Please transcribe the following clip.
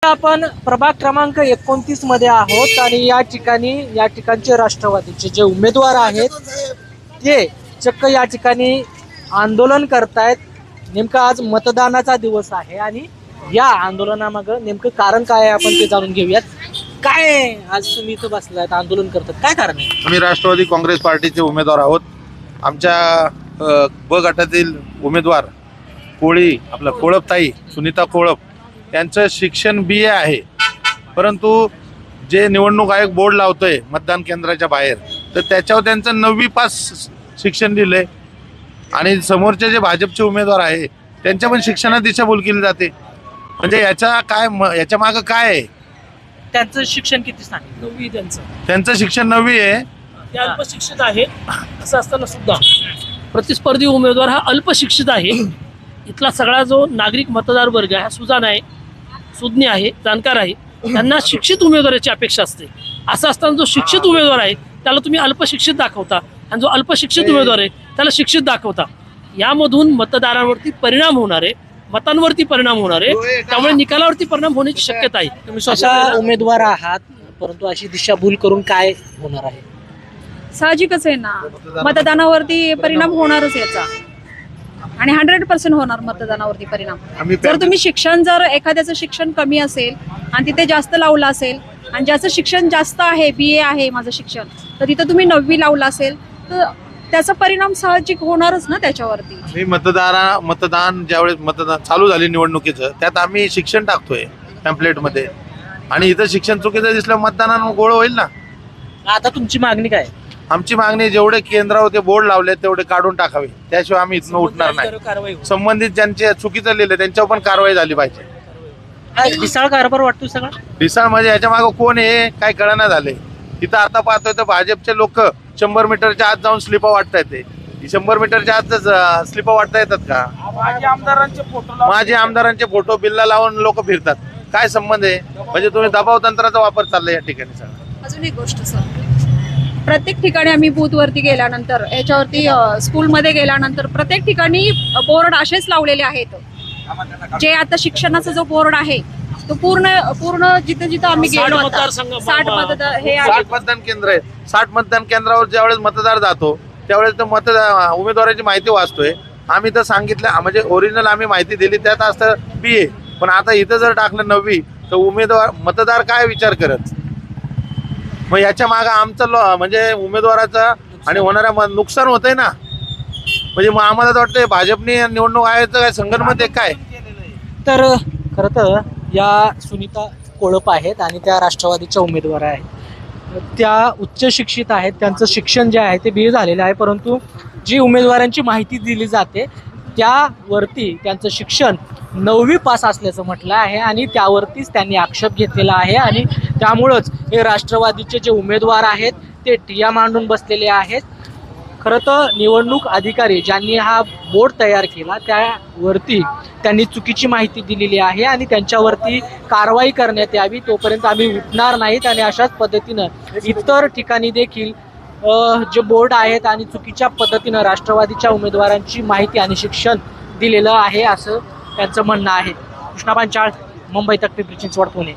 आपण प्रभाग क्रमांक 29 मध्ये आहोत आणि या ठिकाणचे राष्ट्रवादीचे जे उमेदवार आहेत ते चक्क या ठिकाणी आंदोलन करतायत। नेमका आज मतदानाचा दिवस आहे आणि या आंदोलनामागे नेमकं कारण काय आहे आपण ते जाणून घेऊयात। काय आज तुम्ही इथं बसलात आंदोलन करतात, काय कारण आहे? आम्ही राष्ट्रवादी काँग्रेस पार्टीचे उमेदवार आहोत। आमच्या ब गटातील उमेदवार कोळपताई सुनीता कोळप यांचं शिक्षण BA आहे, परंतु जे निवडणूक आयोग बोर्ड लावतोय मतदान केंद्राच्या बाहेर तर त्याच्यावर त्यांचं 9वी पास शिक्षण दिलंय आणि समोरचे जे भाजपचे उमेदवार आहे त्यांच्या पण शिक्षणात दिशाभूल केली जाते। म्हणजे याच्या मागं काय आहे? त्यांचं शिक्षण किती सांगितलं? 9वी त्यांचं शिक्षण 9वी आहे, ते अल्पशिक्षित आहे। असं असताना सुद्धा प्रतिस्पर्धी उमेदवार हा अल्पशिक्षित आहे। इथला सगळा जो नागरिक मतदार वर्ग आहे हा सुजाण आहे, सुज्ञ आहे, जाणकार आहे, त्यांना शिक्षित उमेदवाराची अपेक्षा असते। असं असताना जो शिक्षित उमेदवार आहे त्याला तुम्ही अल्पशिक्षित दाखवता आणि जो अल्पशिक्षित उमेदवार आहे त्याला शिक्षित दाखवता। यामधून मतदारांवरती परिणाम होणार आहे, मतांवरती परिणाम होणार आहे, त्यामुळे निकालावरती परिणाम होण्याची शक्यता आहे। तुम्ही स्वतः उमेदवार आहात, परंतु अशी दिशाभूल करून काय होणार आहे? साहजिकच आहे ना, मतदानावरती परिणाम होणारच याचा आणि 100% होणार मतदानावरती परिणाम। जर तुम्ही शिक्षण जर एखाद्याचं शिक्षण कमी असेल आणि तिथे जास्त लावलं असेल आणि ज्याचं शिक्षण जास्त आहे BA आहे माझं शिक्षण, तर तिथं तुम्ही 9वी लावलं असेल तर त्याचा परिणाम साहजिक होणारच ना त्याच्यावरती। मतदान ज्यावेळेस मतदान चालू झाले निवडणुकीचं त्यात आम्ही शिक्षण टाकतोय पॅम्पलेटमध्ये आणि इथं शिक्षण चुकीचं दिसलं मतदानानं गोळ होईल ना। आता तुमची मागणी काय? आमची मागणी जेवढे केंद्रावर ते बोर्ड लावले तेवढे काढून टाकावे, त्याशिवाय आम्ही इथनं उठणार नाही। संबंधित ज्यांचे चुकीचं लिहिलं त्यांच्यावर पण कारवाई झाली पाहिजे। विशाळ कारभार वाटतो सगळा। विशाळ म्हणजे याच्या मागं कोण आहे काय कळना झाले। इथं आता पाहतोय तर भाजपचे लोक 100 मीटरच्या आत जाऊन स्लिपा वाटतायत। ते 100 मीटरच्या आत स्लिपा वाटता येतात का? माझे आमदारांचे फोटो बिल्ला लावून लोक फिरतात, काय संबंध आहे? म्हणजे तुम्ही दबाव तंत्राचा वापर चाललाय या ठिकाणी सगळं। अजून एक गोष्ट सर, प्रत्येक ठिकाणी आम्ही बूथवरती गेल्यानंतर याच्यावरती स्कूलमध्ये गेल्यानंतर प्रत्येक ठिकाणी बोर्ड असेच लावलेले आहेत। जे आता शिक्षणाचा जो बोर्ड आहे तो पूर्ण जिथे जिथे आम्ही गेलो होतो 60 मतदान केंद्र आहेत। 60 मतदान केंद्रावर ज्यावेळेस मतदार जातो त्यावेळेस तर उमेदवाराची माहिती वाचतोय आम्ही। तर सांगितलं म्हणजे ओरिजिनल आम्ही माहिती दिली त्यात असतं BA, पण आता इथं जर टाकलं 9वी तर मतदार काय विचार करत? मग याच्या मागे आमचं म्हणजे उमेदवाराचं आणि होणाऱ्या नुकसान होतंय ना। म्हणजे मग आम्हाला तर वाटतंय भाजपने निवडणूक आयोगाचं काय संगणमत आहे काय? तर खरं तर या सुनीता कोळप आहेत आणि त्या राष्ट्रवादीच्या उमेदवार आहेत। त्या उच्च शिक्षित आहेत, त्यांचं शिक्षण जे आहे ते BA झालेलं आहे, परंतु जी उमेदवारांची माहिती दिली जाते त्यावरती त्यांचं शिक्षण 9वी पास असल्याचं म्हटलं आहे आणि त्यावरतीच त्यांनी आक्षेप घेतलेला आहे आणि त्यामुळंच हे राष्ट्रवादीचे जे उमेदवार आहेत ते ठिय्या मांडून बसलेले आहेत। खरं तर निवडणूक अधिकारी ज्यांनी हा बोर्ड तयार केला त्यावरती त्यांनी चुकीची माहिती दिलेली आहे आणि त्यांच्यावरती कारवाई करण्यात यावी, तोपर्यंत आम्ही उठणार नाहीत। आणि अशाच पद्धतीनं इतर ठिकाणी देखील जे बोर्ड आहेत आणि चुकीच्या पद्धतीनं राष्ट्रवादीच्या उमेदवारांची माहिती आणि शिक्षण दिलेलं आहे असं त्यांचं म्हणणं आहे। कृष्णा पांचाळ, मुंबई तक, पिंपरी चिंचवड, पुणे।